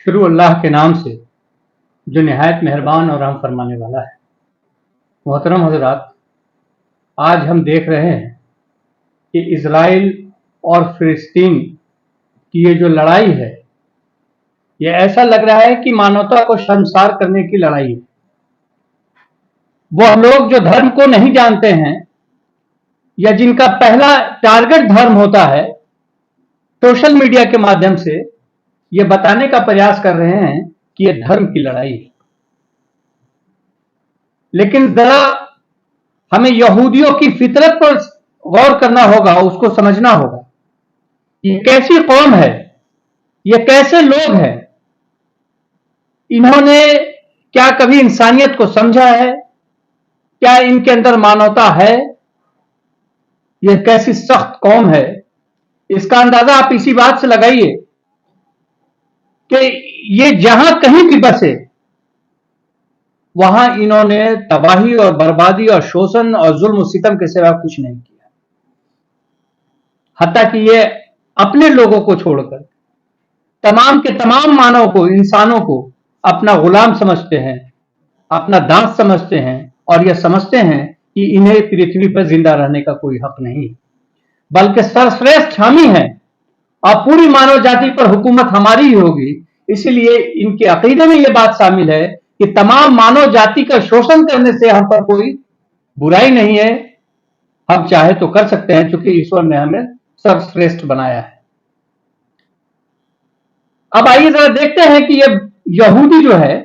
शुरू अल्लाह के नाम से जो निहायत मेहरबान और रहम फरमाने वाला है। मोहतरम हजरात, आज हम देख रहे हैं कि इजराइल और फिलिस्तीन की ये जो लड़ाई है, ये ऐसा लग रहा है कि मानवता को शर्मसार करने की लड़ाई है। वह लोग जो धर्म को नहीं जानते हैं या जिनका पहला टारगेट धर्म होता है, सोशल मीडिया के माध्यम से ये बताने का प्रयास कर रहे हैं कि यह धर्म की लड़ाई है। लेकिन जरा हमें यहूदियों की फितरत पर गौर करना होगा, उसको समझना होगा। ये कैसी कौम है, ये कैसे लोग हैं, इन्होंने क्या कभी इंसानियत को समझा है? क्या इनके अंदर मानवता है? यह कैसी सख्त कौम है, इसका अंदाजा आप इसी बात से लगाइए कि ये जहां कहीं भी बसे वहां इन्होंने तबाही और बर्बादी और शोषण और जुल्म सितम के सिवा कुछ नहीं किया। हत्ता कि ये अपने लोगों को छोड़कर तमाम के तमाम मानव को, इंसानों को अपना गुलाम समझते हैं, अपना दास समझते हैं और यह समझते हैं कि इन्हें पृथ्वी पर जिंदा रहने का कोई हक नहीं, बल्कि सर्वश्रेष्ठ हम ही हैं और पूरी मानव जाति पर हुकूमत हमारी ही होगी। इसीलिए इनके अकीदे में यह बात शामिल है कि तमाम मानव जाति का शोषण करने से हम पर कोई बुराई नहीं है, हम चाहे तो कर सकते हैं, क्योंकि ईश्वर ने हमें सर्वश्रेष्ठ बनाया है। अब आइए जरा देखते हैं कि यह यहूदी जो है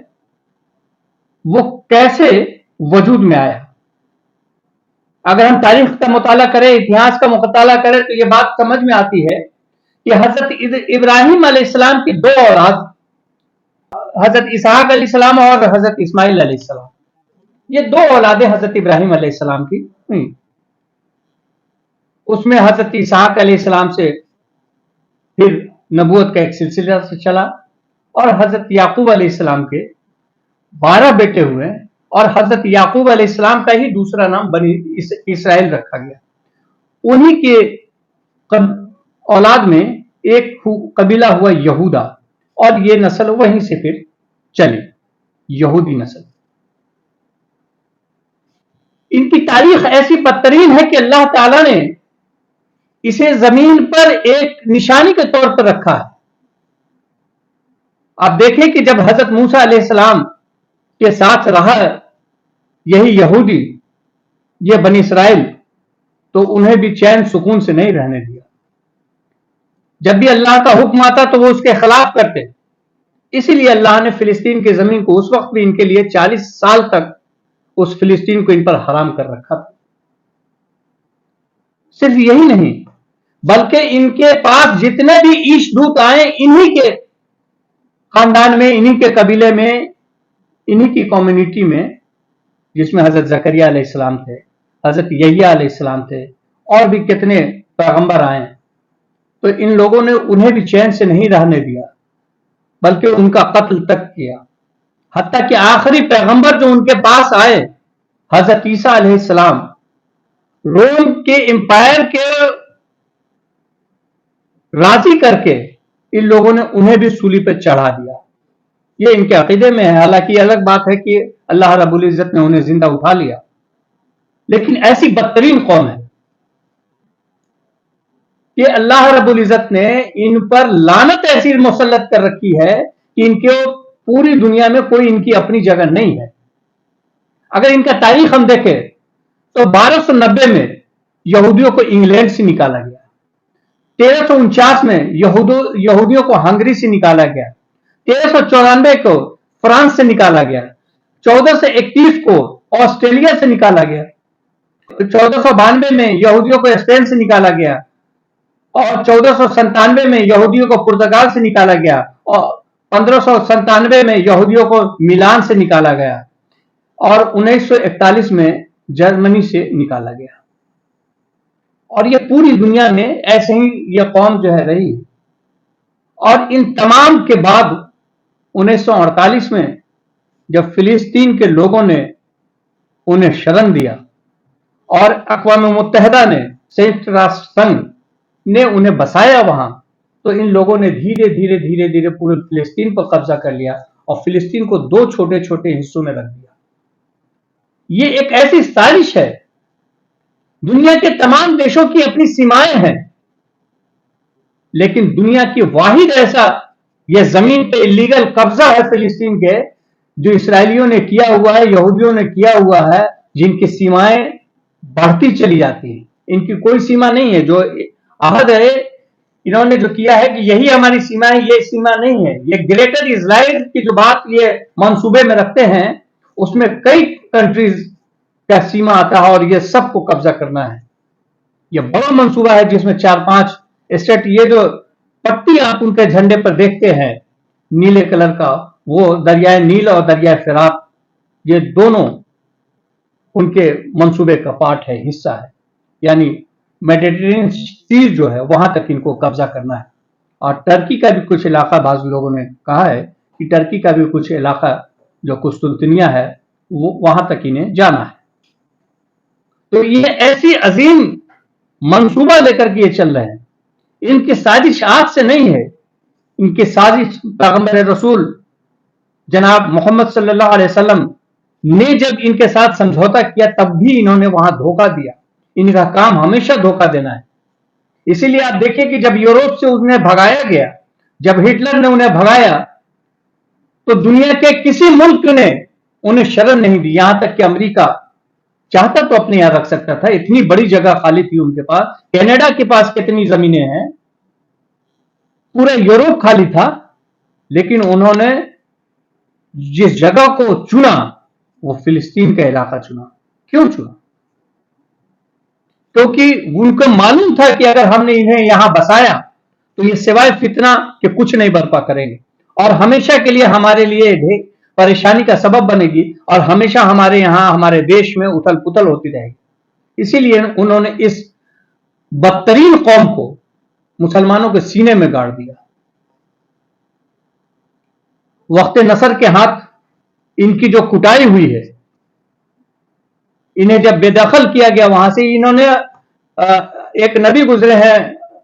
वो कैसे वजूद में आया। अगर हम तारीख का मुताला करें, इतिहास का मुताला करें, तो यह बात समझ में आती है कि हजरत इब्राहिम अलैहिस्सलाम की दो औलाद, हजरत इसहाक अलैहिस्सलाम और हजरत इस्माइल अलैहिस्सलाम, ये दो औलादें हजरत इब्राहिम अलैहिस्सलाम की हुई। उसमें हजरत इसहाक अलैहिस्सलाम से फिर नबूवत का एक सिलसिला से चला और हजरत याकूब अलैहिस्सलाम के 12 बेटे हुए और हजरत याकूब अलैहिस्सलाम का ही दूसरा नाम बनी इसराइल रखा गया। उन्हीं के औलाद में एक कबीला हुआ यहूदा और ये नस्ल वहीं से फिर चली, यहूदी नस्ल। इनकी तारीख ऐसी बदतरीन है कि अल्लाह ताला ने इसे जमीन पर एक निशानी के तौर पर रखा है। आप देखें कि जब हजरत मूसा अलैहिस्सलाम के साथ रहा यही यहूदी, ये बनी इसराइल, तो उन्हें भी चैन सुकून से नहीं रहने दिया। जब भी अल्लाह का हुक्म आता तो वो उसके खिलाफ करते। इसीलिए अल्लाह ने फिलिस्तीन की जमीन को उस वक्त भी इनके लिए 40 साल तक उस फिलिस्तीन को इन पर हराम कर रखा था। सिर्फ यही नहीं, बल्कि इनके पास जितने भी ईशदूत आए, इन्हीं के खानदान में, इन्हीं के कबीले में, इन्हीं की कम्युनिटी में, जिसमें हजरत जकरिया अलैहिस्सलाम थे, हजरत यहिया अलैहिस्सलाम थे और भी कितने पैगंबर आए, तो इन लोगों ने उन्हें भी चैन से नहीं रहने दिया, बल्कि उनका कत्ल तक किया। हत्ता कि आखिरी पैगंबर जो उनके पास आए, हजरत ईसा अलैहिस्सलाम, रोम के एम्पायर के राजी करके इन लोगों ने उन्हें भी सूली पर चढ़ा दिया। ये इनके अकीदे में है। हालांकि अलग बात है कि अल्लाह रब्बुल इज्जत ने उन्हें जिंदा उठा लिया, लेकिन ऐसी बदतरीन कौम है कि अल्लाह रब्बुल इज्जत ने इन पर लानत ऐसी मुसल्लत कर रखी है कि इनके पूरी दुनिया में कोई इनकी अपनी जगह नहीं है। अगर इनका तारीख हम देखें तो 1290 में यहूदियों को इंग्लैंड से निकाला गया, 1349 में यहूदियों को हंगरी से निकाला गया, 1394 को फ्रांस से निकाला गया, 1431 को ऑस्ट्रेलिया से निकाला गया, 1492 में यहूदियों को स्पेन से निकाला गया और 1497 में यहूदियों को पुर्तगाल से निकाला गया और 1597 में यहूदियों को मिलान से निकाला गया और 1941 में जर्मनी से निकाला गया। और ये पूरी दुनिया में ऐसे ही यह कौम जो है रही। और इन तमाम के बाद 1948 में जब फिलिस्तीन के लोगों ने उन्हें शरण दिया और अक़वाम मुत्तहिदा ने, संयुक्त राष्ट्र संघ ने उन्हें बसाया वहां, तो इन लोगों ने धीरे धीरे धीरे धीरे पूरे फिलिस्तीन पर कब्जा कर लिया और फिलिस्तीन को दो छोटे छोटे हिस्सों में रख दिया। ये एक ऐसी साजिश है, दुनिया के तमाम देशों की अपनी सीमाएं हैं, लेकिन दुनिया की वाहिद ऐसा यह जमीन पे इलीगल कब्जा है फिलिस्तीन के, जो इसराइलियों ने किया हुआ है, यहूदियों ने किया हुआ है, जिनकी सीमाएं बढ़ती चली जाती हैं। इनकी कोई सीमा नहीं है। जो अहद है इन्होंने जो किया है कि यही हमारी सीमा है, ये सीमा नहीं है। ये ग्रेटर इजराइल की जो बात ये मंसूबे में रखते हैं, उसमें कई कंट्रीज का सीमा आता है और ये सबको कब्जा करना है। ये बड़ा मंसूबा है जिसमें 4-5 स्टेट, ये जो पट्टी आप उनके झंडे पर देखते हैं नीले कलर का, वो दरियाए नील और दरियाए फिरात, ये दोनों उनके मंसूबे का पार्ट है, हिस्सा है। यानी मेडिटेरेनियन सी जो है वहां तक इनको कब्जा करना है। और टर्की का भी कुछ इलाका, बाज़ लोगों ने कहा है कि टर्की का भी कुछ इलाका जो कुस्तुल्तनिया है, वो वहां तक इन्हें जाना है। तो ये ऐसी अजीम मंसूबा लेकर के ये चल रहे हैं। इनकी साजिश आज से नहीं है। इनकी साजिश पैगंबर रसूल जनाब मोहम्मद सल्लल्लाहु अलैहि वसल्लम ने जब इनके साथ समझौता किया, तब भी इन्होंने वहां धोखा दिया। इनका काम हमेशा धोखा देना है। इसीलिए आप देखिए कि जब यूरोप से उन्हें भगाया गया, जब हिटलर ने उन्हें भगाया, तो दुनिया के किसी मुल्क ने उन्हें शरण नहीं दी। यहां तक कि अमेरिका चाहता तो अपने यहां रख सकता था, इतनी बड़ी जगह खाली थी उनके पास। कनाडा के पास कितनी जमीनें हैं, पूरा यूरोप खाली था, लेकिन उन्होंने जिस जगह को चुना वो फिलिस्तीन का इलाका चुना। क्यों चुना? क्योंकि उनको मालूम था कि अगर हमने इन्हें यहां बसाया तो ये सिवाय फितना के कुछ नहीं बर्पा करेंगे और हमेशा के लिए हमारे लिए परेशानी का सबब बनेगी और हमेशा हमारे यहां, हमारे देश में उथल पुथल होती रहेगी। इसीलिए उन्होंने इस बदतरीन कौम को मुसलमानों के सीने में गाड़ दिया। वक्त नसर के हाथ इनकी जो कुटाई हुई है, इन्हें जब बेदखल किया गया वहां से, इन्होंने एक नबी गुजरे हैं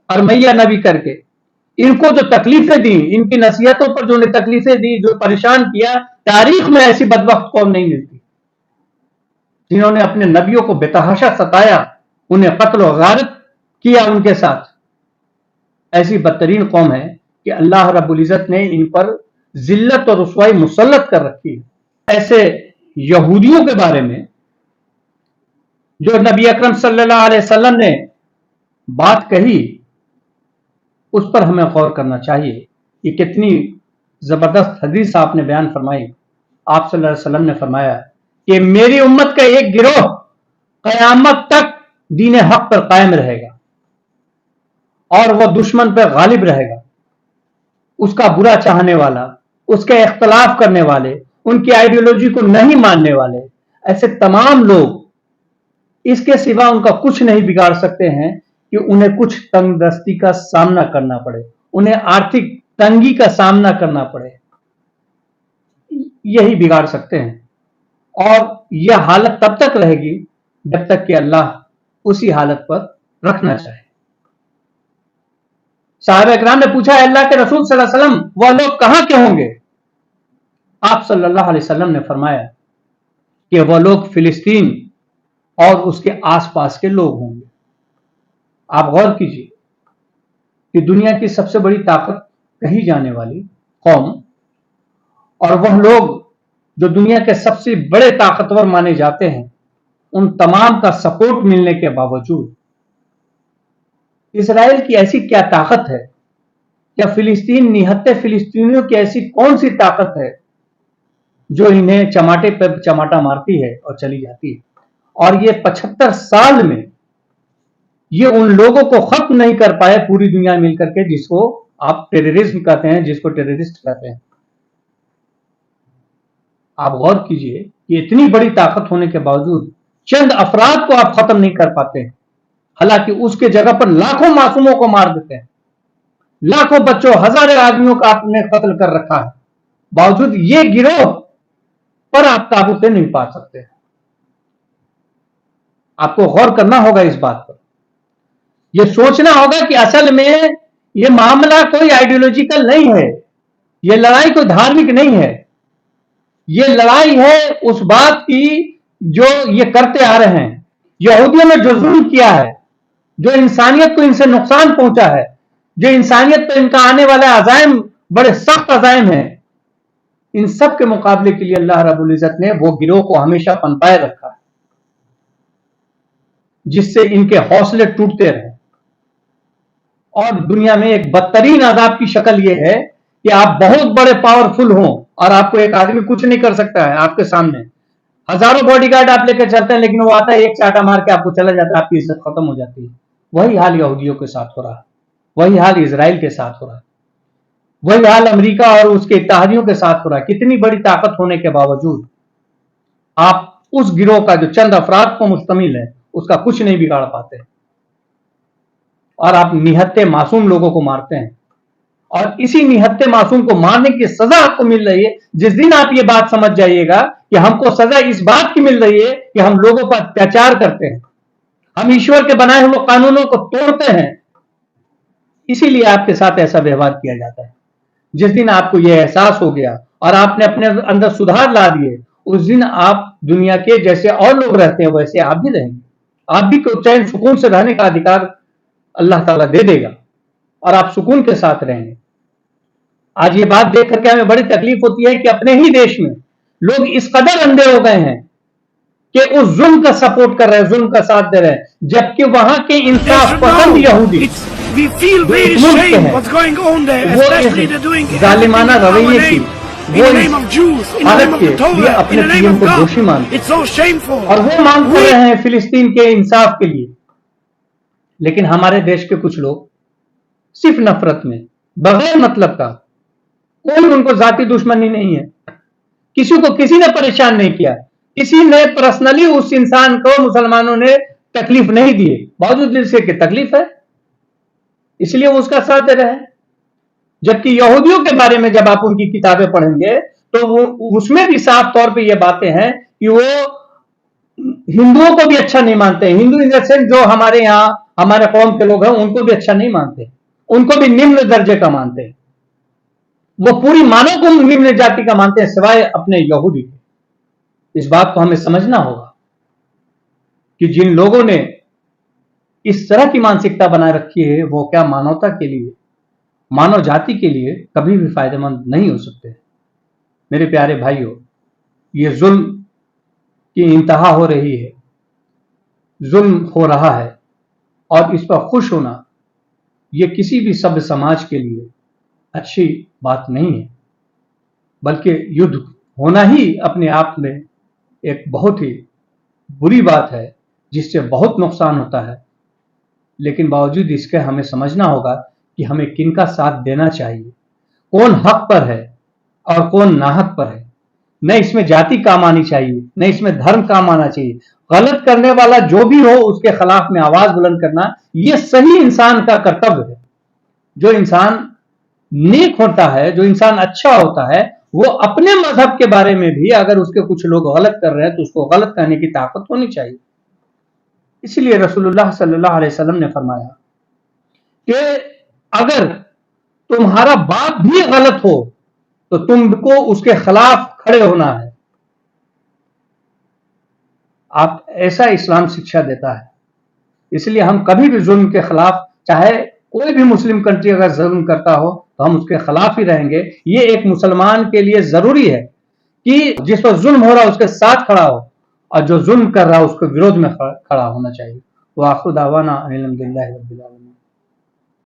अरमैया नबी करके, इनको जो तकलीफें दी, इनकी नसीहतों पर जो उन्हें तकलीफें दी, जो परेशान किया, तारीख में ऐसी बदबख्त कौम नहीं मिलती जिन्होंने अपने नबियों को बेतहाशा सताया, उन्हें कत्ल और गारत किया उनके साथ। ऐसी बदतरीन कौम है कि अल्लाह रब्बुल इज्जत ने इन पर जिल्लत और रुसवाई मुसल्लत कर रखी है। ऐसे यहूदियों के बारे में जो नबी अकरम सल्लल्लाहु अलैहि वसल्लम ने बात कही, उस पर हमें गौर करना चाहिए। ये कितनी जबरदस्त हदीस आपने बयान फरमाई। आप सल्लल्लाहु अलैहि वसल्लम ने फरमाया कि मेरी उम्मत का एक गिरोह कयामत तक दीन हक पर कायम रहेगा और वह दुश्मन पर गालिब रहेगा। उसका बुरा चाहने वाला, उसके इख्तलाफ करने वाले, उनकी आइडियोलॉजी को नहीं मानने वाले, ऐसे तमाम लोग इसके सिवा उनका कुछ नहीं बिगाड़ सकते हैं कि उन्हें कुछ तंगदस्ती का सामना करना पड़े, उन्हें आर्थिक तंगी का सामना करना पड़े, यही बिगाड़ सकते हैं। और यह हालत तब तक रहेगी जब तक कि अल्लाह उसी हालत पर रखना चाहे। साहबा इकराम ने पूछा, अल्लाह के रसूल सल्लल्लाहु अलैहि वसल्लम, वह लोग कहां के होंगे? आप सल्लल्लाहु अलैहि वसल्लम ने फरमाया कि वह लोग फिलिस्तीन और उसके आसपास के लोग होंगे। आप गौर कीजिए कि दुनिया की सबसे बड़ी ताकत कही जाने वाली कौम और वह लोग जो दुनिया के सबसे बड़े ताकतवर माने जाते हैं, उन तमाम का सपोर्ट मिलने के बावजूद इसराइल की ऐसी क्या ताकत है, क्या फिलिस्तीन निहत्ते फिलिस्तीनियों की ऐसी कौन सी ताकत है जो इन्हें चमाटे पर चमाटा मारती है और चली जाती है? और ये 75 साल में ये उन लोगों को खत्म नहीं कर पाए पूरी दुनिया मिलकर के, जिसको आप टेररिज्म कहते हैं, जिसको टेररिस्ट कहते हैं। आप गौर कीजिए कि इतनी बड़ी ताकत होने के बावजूद चंद अफराद को आप खत्म नहीं कर पाते हैं, हालांकि उसके जगह पर लाखों मासूमों को मार देते हैं, लाखों बच्चों, हजारों आदमियों का आपने कत्ल कर रखा है। बावजूद ये गिरोह पर आप काबू पे नहीं पा सकते। आपको गौर करना होगा इस बात पर, यह सोचना होगा कि असल में یہ معاملہ کوئی آئیڈیولوجیکل نہیں ہے, یہ لڑائی کوئی دھارمک نہیں ہے, یہ لڑائی ہے اس بات کی جو یہ کرتے آ رہے ہیں. یہودیوں نے جو ظلم کیا ہے, جو انسانیت کو ان سے نقصان پہنچا ہے, جو انسانیت پر ان کا آنے والا عزائم بڑے سخت عزائم ہیں, ان سب کے مقابلے کے لیے اللہ رب العزت نے وہ گروہ کو ہمیشہ پنپائے رکھا ہے جس سے ان کے حوصلے ٹوٹتے رہے. اور دنیا میں ایک بدترین عذاب کی شکل یہ ہے کہ آپ بہت بڑے پاورفل ہوں اور آپ کو ایک آدمی کچھ نہیں کر سکتا ہے آپ کے سامنے, ہزاروں باڈی گارڈ آپ لے کر چلتے ہیں لیکن وہ آتا ہے ایک چاٹا مار کے آپ کو چلا جاتا ہے, آپ کی عزت ختم ہو جاتی ہے. وہی حال یہودیوں کے ساتھ ہو رہا ہے, وہی حال اسرائیل کے ساتھ ہو رہا ہے, وہی حال امریکہ اور اس کے اتحادیوں کے ساتھ ہو رہا ہے. کتنی بڑی طاقت ہونے کے باوجود آپ اس گروہ کا جو چند افراد کو مشتمل ہے اس کا کچھ نہیں بگاڑ پاتے, اور آپ نہتے معصوم لوگوں کو مارتے ہیں. اور اسی نہتے معصوم کو مارنے کی سزا آپ کو مل رہی ہے. جس دن آپ یہ بات سمجھ جائیے گا کہ ہم کو سزا اس بات کی مل رہی ہے کہ ہم لوگوں پر اتیاچار کرتے ہیں, ہم ایشور کے بنائے ہوئے قانونوں کو توڑتے ہیں, اسی لیے آپ کے ساتھ ایسا ویوہار کیا جاتا ہے. جس دن آپ کو یہ احساس ہو گیا اور آپ نے اپنے اندر سدھار لا دیے, اس دن آپ دنیا کے جیسے اور لوگ رہتے ہیں ویسے آپ بھی رہیں گے. آپ بھی چین سکون سے رہنے کا ادھیکار اللہ تعالیٰ دے دے گا اور آپ سکون کے ساتھ رہیں گے. آج یہ بات دیکھ کر کے ہمیں بڑی تکلیف ہوتی ہے کہ اپنے ہی دیش میں لوگ اس قدر اندھے ہو گئے ہیں کہ اس ظلم کا سپورٹ کر رہے ہیں, ظلم کا ساتھ دے رہے ہیں, جبکہ وہاں کے انصاف پسند یہودی وہ ظالمانہ رویے کی وہ حالت کے لیے اپنے پی ایم کو دوشی مانتے ہیں اور وہ مانگ کر رہے ہیں فلسطین کے انصاف کے لیے. لیکن ہمارے دیش کے کچھ لوگ صرف نفرت میں بغیر مطلب کا, کوئی ان کو ذاتی دشمنی نہیں ہے, کسی کو کسی نے پریشان نہیں کیا, کسی نے پرسنلی اس انسان کو مسلمانوں نے تکلیف نہیں دی, باوجود اس سے کہ تکلیف ہے اس لیے وہ اس کا ساتھ دے رہے ہیں. جبکہ یہودیوں کے بارے میں جب آپ ان کی کتابیں پڑھیں گے تو وہ اس میں بھی صاف طور پہ یہ باتیں ہیں کہ وہ ہندوؤں کو بھی اچھا نہیں مانتے. ہندو ان دا سینس جو ہمارے یہاں ہمارے قوم کے لوگ ہیں ان کو بھی اچھا نہیں مانتے, ان کو بھی نمن درجے کا مانتے ہیں, وہ پوری مانو کو نمن جاتی کا مانتے ہیں سوائے اپنے یہودی کے. اس بات کو ہمیں سمجھنا ہوگا کہ جن لوگوں نے اس طرح کی مانسکتا بنائے رکھی ہے وہ کیا مانوتا کے لیے, مانو جاتی کے لیے کبھی بھی فائدہ مند نہیں ہو سکتے. میرے پیارے بھائیوں, یہ ظلم کی انتہا ہو رہی ہے, ظلم ہو رہا ہے, اور اس پر خوش ہونا یہ کسی بھی سبھی سماج کے لیے اچھی بات نہیں ہے, بلکہ یدھ ہونا ہی اپنے آپ میں ایک بہت ہی بری بات ہے جس سے بہت نقصان ہوتا ہے. لیکن باوجود اس کے ہمیں سمجھنا ہوگا کہ ہمیں کن کا ساتھ دینا چاہیے, کون حق پر ہے اور کون ناحق پر ہے. نہ اس میں جاتی کام آنی چاہیے, نہ اس میں دھرم کام آنا چاہیے. غلط کرنے والا جو بھی ہو اس کے خلاف میں آواز بلند کرنا یہ صحیح انسان کا کرتویہ ہے. جو انسان نیک ہوتا ہے, جو انسان اچھا ہوتا ہے, وہ اپنے مذہب کے بارے میں بھی اگر اس کے کچھ لوگ غلط کر رہے ہیں تو اس کو غلط کرنے کی طاقت ہونی چاہیے. اس لیے رسول اللہ صلی اللہ علیہ وسلم نے فرمایا کہ اگر تمہارا باپ بھی غلط ہو تو تم کو اس کے خلاف کھڑے ہونا ہے. آپ ایسا اسلام شکشا دیتا ہے. اس لیے ہم کبھی بھی ظلم کے خلاف, چاہے کوئی بھی مسلم کنٹری اگر ظلم کرتا ہو تو ہم اس کے خلاف ہی رہیں گے. یہ ایک مسلمان کے لیے ضروری ہے کہ جس پر ظلم ہو رہا اس کے ساتھ کھڑا ہو, اور جو ظلم کر رہا اس کے وروਧ میں کھڑا ہونا چاہیے. وآخر دعوانا ان الحمد للہ رب العالمین.